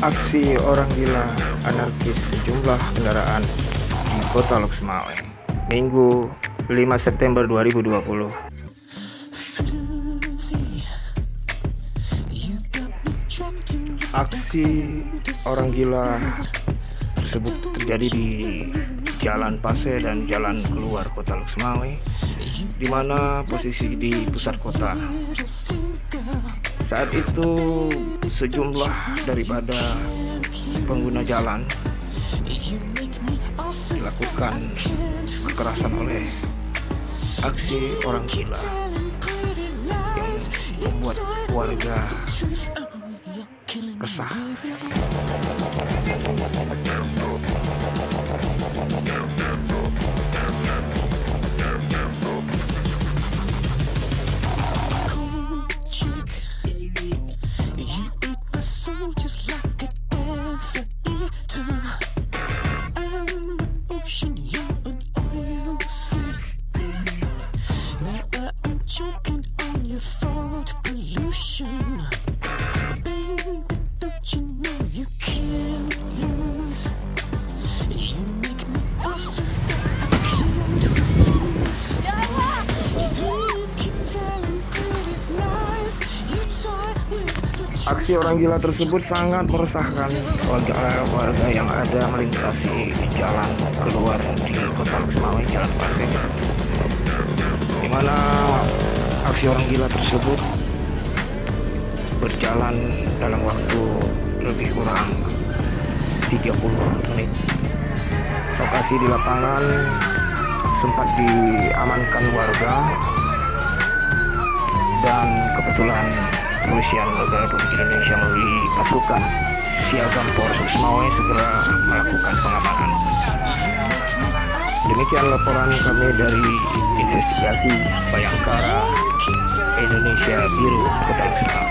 Aksi orang gila anarkis sejumlah kendaraan di Kota Loksmawe, Minggu 5 September 2020. Aksi orang gila tersebut terjadi di Jalan Pase dan jalan keluar Kota Loksmawe, di mana posisi di pusat kota. Saat itu sejumlah daripada pengguna jalan dilakukan kekerasan oleh aksi orang gila yang membuat warga resah. Aksi orang gila tersebut sangat meresahkan warga yang ada melintasi jalan keluar di Kota Loksmawe, Jalan Pase, di mana aksi orang gila tersebut berjalan dalam waktu lebih kurang 30 menit. Lokasi di lapangan sempat diamankan warga, dan kebetulan Kepolisian Negara Republik Indonesia melalui pasukan Siagam Polres Loksmawe segera melakukan pengamanan. Demikian laporan kami dari investigasi Bayangkara Indonesia Biru Kota Loksmawe.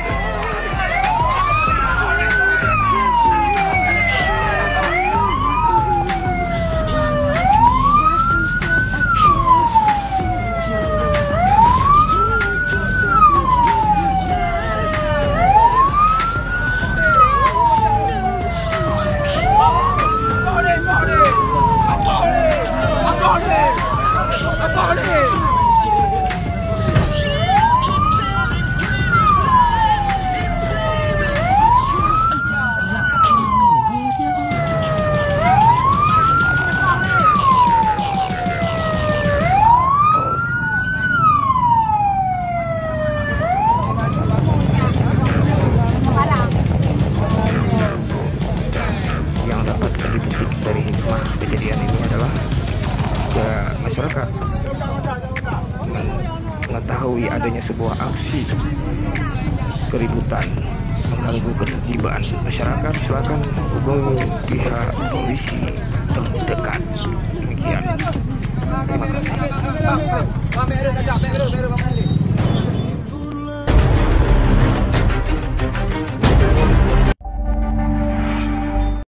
Dari hikmah kejadian ini adalah masyarakat mengetahui adanya sebuah aksi keributan mengganggu ketertiban masyarakat, silakan hubungi pihak polisi terdekat. Demikian, terima kasih.